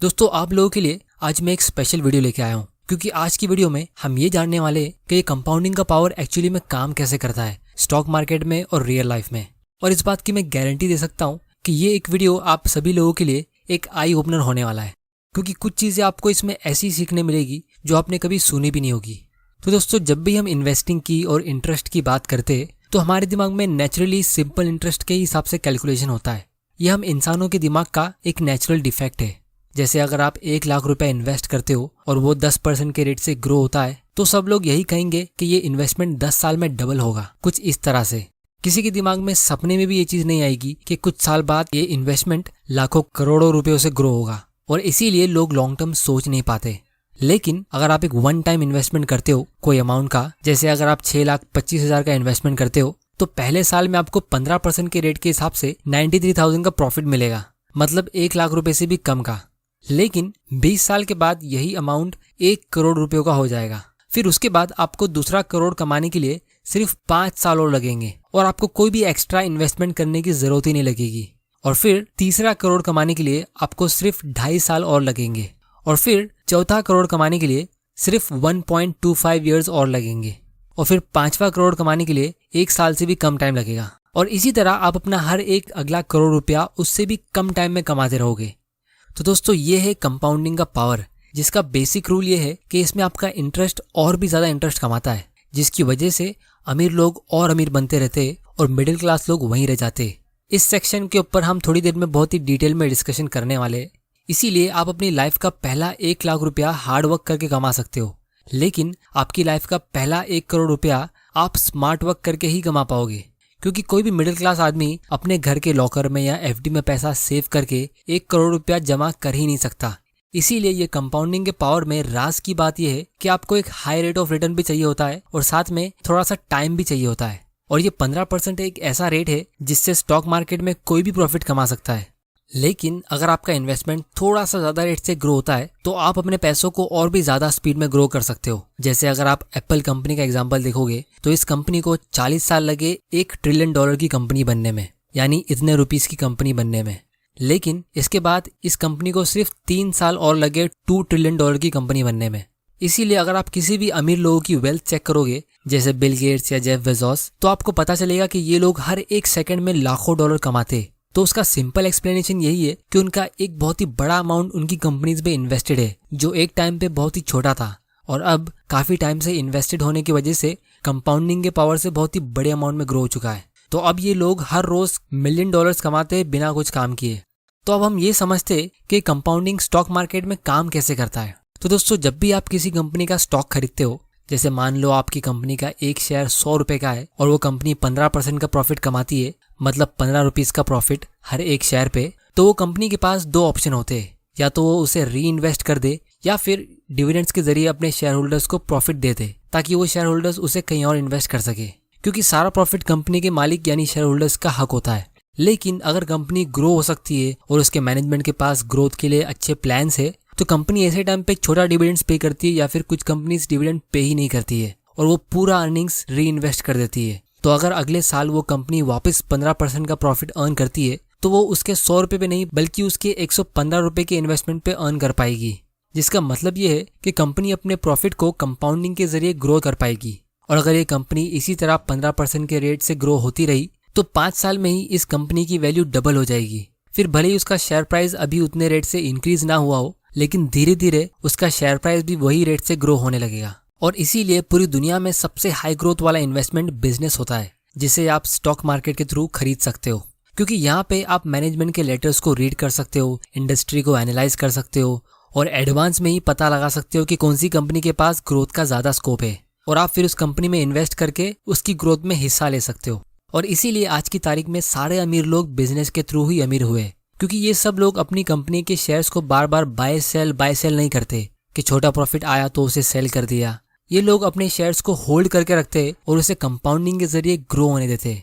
दोस्तों आप लोगों के लिए आज मैं एक स्पेशल वीडियो लेके आया हूँ, क्योंकि आज की वीडियो में हम ये जानने वाले हैं कि ये कंपाउंडिंग का पावर एक्चुअली में काम कैसे करता है स्टॉक मार्केट में और रियल लाइफ में। और इस बात की मैं गारंटी दे सकता हूँ कि ये एक वीडियो आप सभी लोगों के लिए एक आई ओपनर होने वाला है, क्योंकि कुछ चीज़ें आपको इसमें ऐसी सीखने मिलेगी जो आपने कभी सुनी भी नहीं होगी। तो दोस्तों जब भी हम इन्वेस्टिंग की और इंटरेस्ट की बात करते हैं तो हमारे दिमाग में नेचुरली सिंपल इंटरेस्ट के हिसाब से कैलकुलेशन होता है। ये हम इंसानों के दिमाग का एक नेचुरल डिफेक्ट है। जैसे अगर आप 1 लाख रुपए इन्वेस्ट करते हो और वो 10% के रेट से ग्रो होता है तो सब लोग यही कहेंगे कि ये इन्वेस्टमेंट 10 साल में डबल होगा, कुछ इस तरह से। किसी के दिमाग में सपने में भी ये चीज नहीं आएगी कि कुछ साल बाद ये इन्वेस्टमेंट लाखों करोड़ों रुपयों से ग्रो होगा, और इसीलिए लोग लॉन्ग टर्म सोच नहीं पाते। लेकिन अगर आप एक वन टाइम इन्वेस्टमेंट करते हो कोई अमाउंट का, जैसे अगर आप 6,25,000 का इन्वेस्टमेंट करते हो तो पहले साल में आपको 15% के रेट के हिसाब से 93,000 का प्रॉफिट मिलेगा, मतलब 1 लाख रुपए से भी कम का। लेकिन 20 साल के बाद यही अमाउंट 1 करोड़ रुपयों का हो जाएगा। फिर उसके बाद आपको दूसरा करोड़ कमाने के लिए सिर्फ 5 साल और लगेंगे और आपको कोई भी एक्स्ट्रा इन्वेस्टमेंट करने की जरूरत ही नहीं लगेगी। और फिर तीसरा करोड़ कमाने के लिए आपको सिर्फ 2.5 साल और लगेंगे, और फिर चौथा करोड़ कमाने के लिए सिर्फ 1.25 ईयर्स और लगेंगे, और फिर 5वां करोड़ कमाने के लिए 1 साल से भी कम टाइम लगेगा। और इसी तरह आप अपना हर एक अगला करोड़ रुपया उससे भी कम टाइम में कमाते रहोगे। तो दोस्तों ये है कंपाउंडिंग का पावर, जिसका बेसिक रूल ये है कि इसमें आपका इंटरेस्ट और भी ज्यादा इंटरेस्ट कमाता है, जिसकी वजह से अमीर लोग और अमीर बनते रहते और मिडिल क्लास लोग वहीं रह जाते। इस सेक्शन के ऊपर हम थोड़ी देर में बहुत ही डिटेल में डिस्कशन करने वाले हैं। इसीलिए आप अपनी लाइफ का पहला 1 लाख रुपया हार्ड वर्क करके कमा सकते हो, लेकिन आपकी लाइफ का पहला 1 करोड़ रुपया आप स्मार्ट वर्क करके ही कमा पाओगे, क्योंकि कोई भी मिडिल क्लास आदमी अपने घर के लॉकर में या एफडी में पैसा सेव करके 1 करोड़ रुपया जमा कर ही नहीं सकता। इसीलिए ये कंपाउंडिंग के पावर में राज की बात यह है कि आपको एक हाई रेट ऑफ रिटर्न भी चाहिए होता है और साथ में थोड़ा सा टाइम भी चाहिए होता है। और ये 15% एक ऐसा रेट है जिससे स्टॉक मार्केट में कोई भी प्रॉफिट कमा सकता है। लेकिन अगर आपका इन्वेस्टमेंट थोड़ा सा ज्यादा रेट से ग्रो होता है तो आप अपने पैसों को और भी ज्यादा स्पीड में ग्रो कर सकते हो। जैसे अगर आप एप्पल कंपनी का एग्जांपल देखोगे तो इस कंपनी को 40 साल लगे $1 ट्रिलियन की कंपनी बनने में, यानी इतने रुपीस की कंपनी बनने में। लेकिन इसके बाद इस कंपनी को सिर्फ 3 साल और लगे $2 ट्रिलियन की कंपनी बनने में। इसीलिए अगर आप किसी भी अमीर लोगों की वेल्थ चेक करोगे, जैसे बिल गेट्स या जेफ बेजोस, तो आपको पता चलेगा कि ये लोग हर एक सेकंड में लाखों डॉलर कमाते। तो उसका सिंपल एक्सप्लेनेशन यही है कि उनका एक बहुत ही बड़ा अमाउंट उनकी कंपनीज में इन्वेस्टेड है, जो एक टाइम पे बहुत ही छोटा था और अब काफी टाइम से इन्वेस्टेड होने की वजह से कंपाउंडिंग के पावर से बहुत ही बड़े अमाउंट में ग्रो हो चुका है। तो अब ये लोग हर रोज $1 मिलियन कमाते हैं बिना कुछ काम किए। तो अब हम ये समझते हैं कि कंपाउंडिंग स्टॉक मार्केट में काम कैसे करता है। तो दोस्तों जब भी आप किसी कंपनी का स्टॉक खरीदते हो, जैसे मान लो आपकी कंपनी का एक शेयर 100 रुपए का है और वो कंपनी 15% का प्रॉफिट कमाती है, मतलब 15 रुपीज का प्रॉफिट हर एक शेयर पे, तो वो कंपनी के पास 2 ऑप्शन होते हैं। या तो वो उसे री इन्वेस्ट कर दे या फिर डिविडेंड्स के जरिए अपने शेयर होल्डर्स को प्रॉफिट दे दे, ताकि वो शेयर होल्डर्स उसे कहीं और इन्वेस्ट कर सके, क्योंकि सारा प्रॉफिट कंपनी के मालिक यानी शेयर होल्डर्स का हक होता है। लेकिन अगर कंपनी ग्रो हो सकती है और उसके मैनेजमेंट के पास ग्रोथ के लिए अच्छे प्लान्स है, तो कंपनी ऐसे टाइम पे छोटा डिविडेंड्स पे करती है, या फिर कुछ कंपनीज डिविडेंड पे ही नहीं करती है और वो पूरा अर्निंग्स री इन्वेस्ट कर देती है। तो अगर अगले साल वो कंपनी वापस 15% का प्रॉफिट अर्न करती है तो वो उसके 100 रुपए पे नहीं बल्कि उसके 115 रुपए के इन्वेस्टमेंट पे अर्न कर पाएगी, जिसका मतलब ये है कि कंपनी अपने प्रॉफिट को कंपाउंडिंग के जरिए ग्रो कर पाएगी। और अगर ये कंपनी इसी तरह 15% के रेट से ग्रो होती रही तो 5 साल में ही इस कंपनी की वैल्यू डबल हो जाएगी। फिर भले ही उसका शेयर प्राइस अभी उतने रेट से इंक्रीज ना हुआ हो, लेकिन धीरे धीरे उसका शेयर प्राइस भी वही रेट से ग्रो होने लगेगा। और इसीलिए पूरी दुनिया में सबसे हाई ग्रोथ वाला इन्वेस्टमेंट बिजनेस होता है, जिसे आप स्टॉक मार्केट के थ्रू खरीद सकते हो, क्योंकि यहाँ पे आप मैनेजमेंट के लेटर्स को रीड कर सकते हो, इंडस्ट्री को एनालाइज कर सकते हो और एडवांस में ही पता लगा सकते हो कि कौन सी कंपनी के पास ग्रोथ का ज्यादा स्कोप है, और आप फिर उस कंपनी में इन्वेस्ट करके उसकी ग्रोथ में हिस्सा ले सकते हो। और इसीलिए आज की तारीख में सारे अमीर लोग बिजनेस के थ्रू ही अमीर हुए, क्योंकि ये सब लोग अपनी कंपनी के शेयर्स को बार बार बाय सेल नहीं करते कि छोटा प्रॉफिट आया तो उसे सेल कर दिया। ये लोग अपने शेयर्स को होल्ड करके रखते और उसे कंपाउंडिंग के जरिए ग्रो होने देते।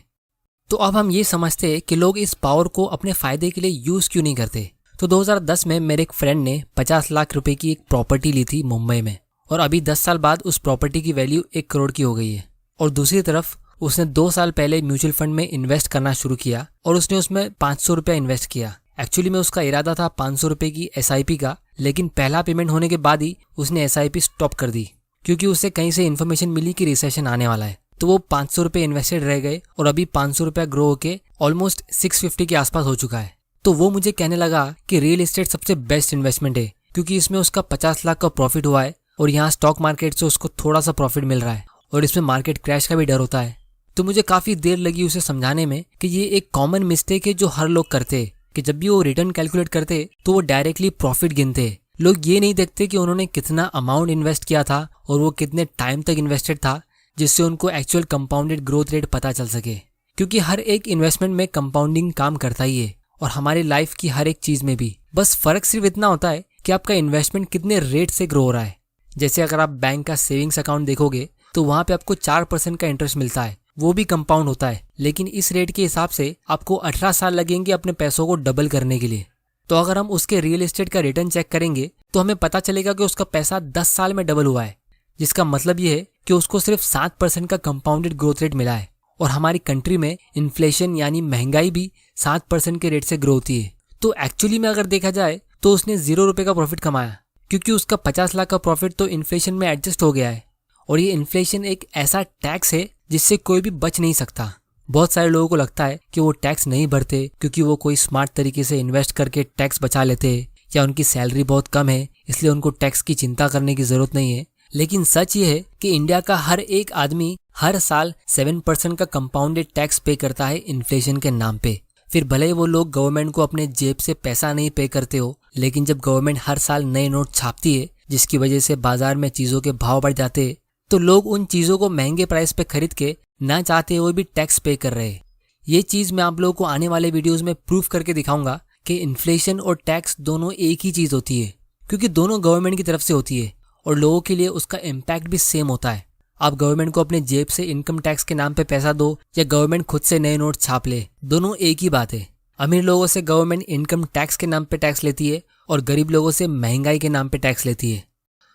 तो अब हम ये समझते कि लोग इस पावर को अपने फायदे के लिए यूज क्यों नहीं करते। तो 2010 में मेरे एक फ्रेंड ने 50 लाख रुपए की एक प्रॉपर्टी ली थी मुंबई में, और अभी 10 साल बाद उस प्रॉपर्टी की वैल्यू 1 करोड़ की हो गई है। और दूसरी तरफ उसने 2 साल पहले म्यूचुअल फंड में इन्वेस्ट करना शुरू किया और उसने उसमें 500 रुपया इन्वेस्ट किया। एक्चुअली में उसका इरादा था 500 रुपये की SIP का, लेकिन पहला पेमेंट होने के बाद ही उसने SIP स्टॉप कर दी क्योंकि उसे कहीं से इन्फॉर्मेशन मिली कि रिसेशन आने वाला है। तो वो 500 रुपये इन्वेस्टेड रह गए और अभी 500 रुपया ग्रो होके ऑलमोस्ट 650 के आसपास हो चुका है। तो वो मुझे कहने लगा कि रियल एस्टेट सबसे बेस्ट इन्वेस्टमेंट है क्योंकि इसमें उसका 50 लाख का प्रॉफिट हुआ है और यहाँ स्टॉक मार्केट से उसको थोड़ा सा प्रॉफिट मिल रहा है और इसमें मार्केट क्रैश का भी डर होता है। तो मुझे काफ़ी देर लगी उसे समझाने में कि ये एक कॉमन मिस्टेक है जो हर लोग करते कि जब भी वो रिटर्न कैलकुलेट करते तो वो डायरेक्टली प्रॉफिट गिनते। लोग ये नहीं देखते कि उन्होंने कितना अमाउंट इन्वेस्ट किया था और वो कितने टाइम तक इन्वेस्टेड था, जिससे उनको एक्चुअल कंपाउंडेड ग्रोथ रेट पता चल सके। क्योंकि हर एक इन्वेस्टमेंट में कंपाउंडिंग काम करता ही है और हमारी लाइफ की हर एक चीज में भी। बस फर्क सिर्फ इतना होता है कि आपका इन्वेस्टमेंट कितने रेट से ग्रो हो रहा है। जैसे अगर आप बैंक का सेविंग्स अकाउंट देखोगे तो वहां पे आपको 4% का इंटरेस्ट मिलता है, वो भी कंपाउंड होता है, लेकिन इस रेट के हिसाब से आपको 18 साल लगेंगे अपने पैसों को डबल करने के लिए। तो अगर हम उसके रियल एस्टेट का रिटर्न चेक करेंगे तो हमें पता चलेगा कि उसका पैसा 10 साल में डबल हुआ है, जिसका मतलब ये है कि उसको सिर्फ 7% का कंपाउंडेड ग्रोथ रेट मिला है। और हमारी कंट्री में इन्फ्लेशन यानी महंगाई भी 7% के रेट से ग्रो होती है। तो एक्चुअली में अगर देखा जाए तो उसने 0 रुपये का प्रॉफिट कमाया क्योंकि उसका 50 लाख का प्रॉफिट तो इन्फ्लेशन में एडजस्ट हो गया है। और ये इन्फ्लेशन एक ऐसा टैक्स है जिससे कोई भी बच नहीं सकता। बहुत सारे लोगों को लगता है कि वो टैक्स नहीं भरते क्योंकि वो कोई स्मार्ट तरीके से इन्वेस्ट करके टैक्स बचा लेते हैं या उनकी सैलरी बहुत कम है इसलिए उनको टैक्स की चिंता करने की जरूरत नहीं है। लेकिन सच ये है कि इंडिया का हर एक आदमी हर साल 7% का कंपाउंडेड टैक्स पे करता है इन्फ्लेशन के नाम पे। फिर भले ही वो लोग गवर्नमेंट को अपने जेब से पैसा नहीं पे करते हो, लेकिन जब गवर्नमेंट हर साल नए नोट छापती है जिसकी वजह से बाजार में चीजों के भाव बढ़ जाते हैं, तो लोग उन चीजों को महंगे प्राइस पे खरीद के ना चाहते हुए भी टैक्स पे कर रहे हैं। ये चीज मैं आप लोगों को आने वाले वीडियोस में प्रूफ करके दिखाऊंगा कि इन्फ्लेशन और टैक्स दोनों एक ही चीज होती है, क्योंकि दोनों गवर्नमेंट की तरफ से होती है और लोगों के लिए उसका इम्पैक्ट भी सेम होता है। आप गवर्नमेंट को अपने जेब से इनकम टैक्स के नाम पे पैसा दो या गवर्नमेंट खुद से नए नोट छाप ले, दोनों एक ही बात है। अमीर लोगों से गवर्नमेंट इनकम टैक्स के नाम पे टैक्स लेती है और गरीब लोगों से महंगाई के नाम पे टैक्स लेती है।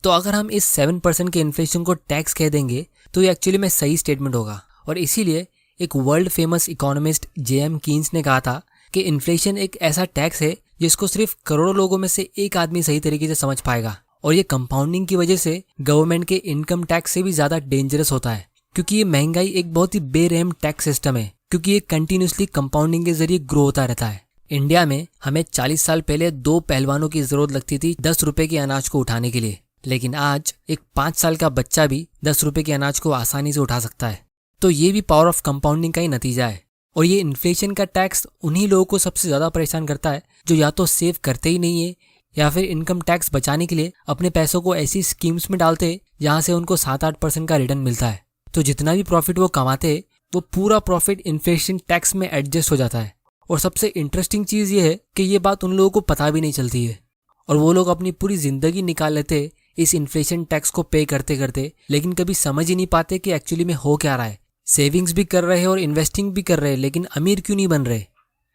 तो अगर हम इस 7% के इन्फ्लेशन को टैक्स कह देंगे तो ये एक्चुअली में सही स्टेटमेंट होगा। और इसीलिए एक world famous economist J.M. Keynes ने कहा था कि इन्फ्लेशन एक ऐसा टैक्स है जिसको सिर्फ करोड़ों लोगों में से एक आदमी सही तरीके से समझ पाएगा। और ये कंपाउंडिंग की वजह से गवर्नमेंट के इनकम टैक्स से भी ज्यादा डेंजरस होता है, क्योंकि ये महंगाई एक बहुत ही बेरहम टैक्स सिस्टम है, क्योंकि ये कंटिन्यूसली कंपाउंडिंग के जरिए ग्रो होता रहता है। इंडिया में हमें 40 साल पहले 2 पहलवानों की जरूरत लगती थी 10 रुपए के अनाज को उठाने के लिए, लेकिन आज एक 5 साल का बच्चा भी 10 रुपए के अनाज को आसानी से उठा सकता है। तो ये भी पावर ऑफ कंपाउंडिंग का ही नतीजा है। और ये इन्फ्लेशन का टैक्स उन्हीं लोगों को सबसे ज्यादा परेशान करता है जो या तो सेव करते ही नहीं है या फिर इनकम टैक्स बचाने के लिए अपने पैसों को ऐसी स्कीम्स में डालते हैं जहां से उनको 7-8% का रिटर्न मिलता है। तो जितना भी प्रॉफिट वो कमाते हैं वो पूरा प्रॉफिट इन्फ्लेशन टैक्स में एडजस्ट हो जाता है। और सबसे इंटरेस्टिंग चीज ये है कि ये बात उन लोगों को पता भी नहीं चलती है और वो लोग अपनी पूरी जिंदगी निकाल लेते हैं इस इन्फ्लेशन टैक्स को पे करते करते, लेकिन कभी समझ ही नहीं पाते कि एक्चुअली में हो क्या रहा है। सेविंग्स भी कर रहे हैं और इन्वेस्टिंग भी कर रहे हैं, लेकिन अमीर क्यों नहीं बन रहे।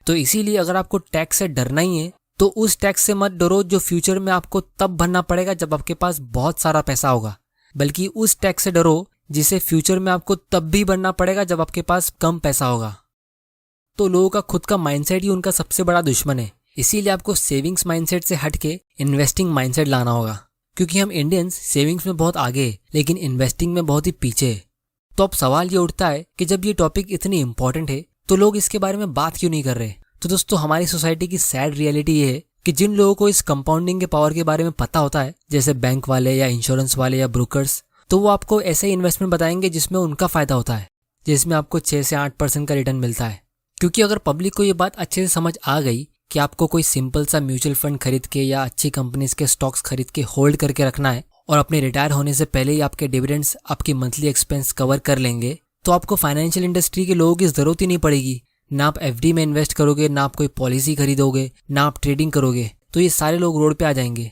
तो इसीलिए अगर आपको टैक्स से डरना ही है तो उस टैक्स से मत डरो जो फ्यूचर में आपको तब भरना पड़ेगा जब आपके पास बहुत सारा पैसा होगा, बल्कि उस टैक्स से डरो जिसे फ्यूचर में आपको तब भी भरना पड़ेगा जब आपके पास कम पैसा होगा। तो लोगों का खुद का माइंडसेट ही उनका सबसे बड़ा दुश्मन है। इसीलिए आपको सेविंग्स माइंडसेट से हटके इन्वेस्टिंग माइंडसेट लाना होगा, क्योंकि हम इंडियंस सेविंग्स में बहुत आगे हैं लेकिन इन्वेस्टिंग में बहुत ही पीछे है। तो अब सवाल ये उठता है कि जब ये टॉपिक इतनी इंपॉर्टेंट है तो लोग इसके बारे में बात क्यों नहीं कर रहे। तो दोस्तों, हमारी सोसाइटी की सैड रियलिटी ये है कि जिन लोगों को इस कंपाउंडिंग के पावर के बारे में पता होता है, जैसे बैंक वाले या इंश्योरेंस वाले या ब्रोकर्स, तो वो आपको ऐसे इन्वेस्टमेंट बताएंगे जिसमें उनका फायदा होता है, जिसमें आपको 6 से 8% का रिटर्न मिलता है। क्योंकि अगर पब्लिक को ये बात अच्छे से समझ आ गई कि आपको कोई सिंपल सा म्यूचुअल फंड खरीद के या अच्छी कंपनीज के स्टॉक्स खरीद के होल्ड करके रखना है और अपने रिटायर होने से पहले ही आपके डिविडेंड्स आपकी मंथली एक्सपेंस कवर कर लेंगे, तो आपको फाइनेंशियल इंडस्ट्री के लोगों की जरूरत ही नहीं पड़ेगी। ना आप FD में इन्वेस्ट करोगे, ना आप कोई पॉलिसी खरीदोगे, ना आप ट्रेडिंग करोगे, तो ये सारे लोग रोड पे आ जाएंगे।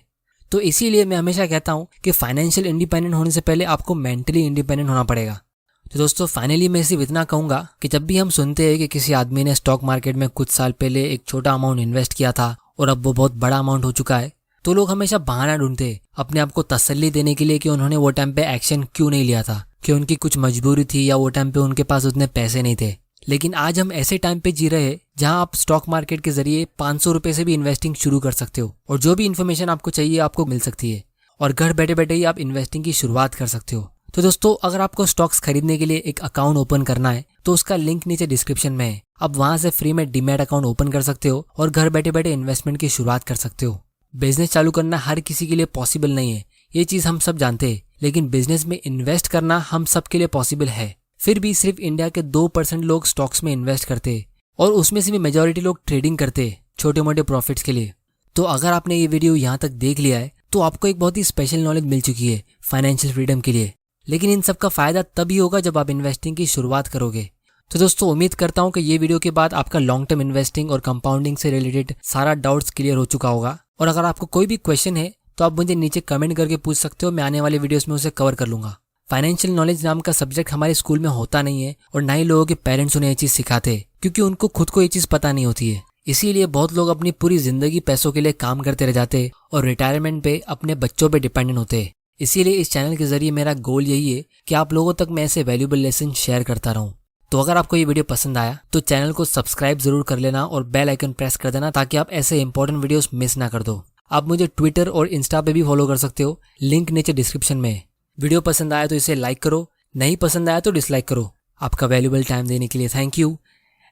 तो इसीलिए मैं हमेशा कहता हूँ कि फाइनेंशियल इंडिपेंडेंट होने से पहले आपको मेंटली इंडिपेंडेंट होना पड़ेगा। तो दोस्तों, फाइनली मैं सिर्फ इतना कहूंगा कि जब भी हम सुनते हैं कि किसी आदमी ने स्टॉक मार्केट में कुछ साल पहले एक छोटा अमाउंट इन्वेस्ट किया था और अब वो बहुत बड़ा अमाउंट हो चुका है, तो लोग हमेशा बहाना ढूंढते हैं अपने आप को तसल्ली देने के लिए कि उन्होंने वो टाइम पे एक्शन क्यों नहीं लिया था, कि उनकी कुछ मजबूरी थी या वो टाइम पे उनके पास उतने पैसे नहीं थे। लेकिन आज हम ऐसे टाइम पे जी रहे हैं जहां आप स्टॉक मार्केट के जरिए 500 रुपए से भी इन्वेस्टिंग शुरू कर सकते हो और जो भी इन्फॉर्मेशन आपको चाहिए आपको मिल सकती है और घर बैठे बैठे ही आप इन्वेस्टिंग की शुरुआत कर सकते हो। तो दोस्तों, अगर आपको स्टॉक्स खरीदने के लिए एक अकाउंट ओपन करना है तो उसका लिंक नीचे डिस्क्रिप्शन में है। आप वहां से फ्री में डीमैट अकाउंट ओपन कर सकते हो और घर बैठे बैठे इन्वेस्टमेंट की शुरुआत कर सकते हो। बिजनेस चालू करना हर किसी के लिए पॉसिबल नहीं है, ये चीज हम सब जानते हैं, लेकिन बिजनेस में इन्वेस्ट करना हम सब के लिए पॉसिबल है। फिर भी सिर्फ इंडिया के 2% लोग स्टॉक्स में इन्वेस्ट करते हैं और उसमें से भी मेजॉरिटी लोग ट्रेडिंग करते हैं छोटे मोटे प्रॉफिट्स के लिए। तो अगर आपने ये वीडियो यहाँ तक देख लिया है तो आपको एक बहुत ही स्पेशल नॉलेज मिल चुकी है फाइनेंशियल फ्रीडम के लिए। लेकिन इन सब का फायदा तभी होगा जब आप इन्वेस्टिंग की शुरुआत करोगे। तो दोस्तों, उम्मीद करता हूँ कि ये वीडियो के बाद आपका लॉन्ग टर्म इन्वेस्टिंग और कंपाउंडिंग से रिलेटेड सारा डाउट्स क्लियर हो चुका होगा। और अगर आपको कोई भी क्वेश्चन है तो आप मुझे नीचे कमेंट करके पूछ सकते हो, मैं आने वाले वीडियोस में उसे कवर कर लूंगा। फाइनेंशियल नॉलेज नाम का सब्जेक्ट हमारे स्कूल में होता नहीं है और ना ही लोगों के पेरेंट्स उन्हें ये चीज सिखाते हैं, क्योंकि उनको खुद को ये चीज पता नहीं होती है। इसीलिए बहुत लोग अपनी पूरी जिंदगी पैसों के लिए काम करते रह जाते हैं और रिटायरमेंट पे अपने बच्चों पे डिपेंडेंट होते हैं। इसीलिए इस चैनल के जरिए मेरा गोल यही है कि आप लोगों तक मैं ऐसे वैल्यूएबल लेसन शेयर करता रहूं। तो अगर आपको ये वीडियो पसंद आया तो चैनल को सब्सक्राइब जरूर कर लेना और बेल आइकन प्रेस कर देना ताकि आप ऐसे इंपॉर्टेंट वीडियोस मिस ना कर दो। आप मुझे ट्विटर और इंस्टा पे भी फॉलो कर सकते हो, लिंक नीचे डिस्क्रिप्शन में है। वीडियो पसंद आया तो इसे लाइक करो, नहीं पसंद आया तो डिसलाइक करो। आपका वैल्यूएबल टाइम देने के लिए thank you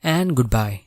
and good bye.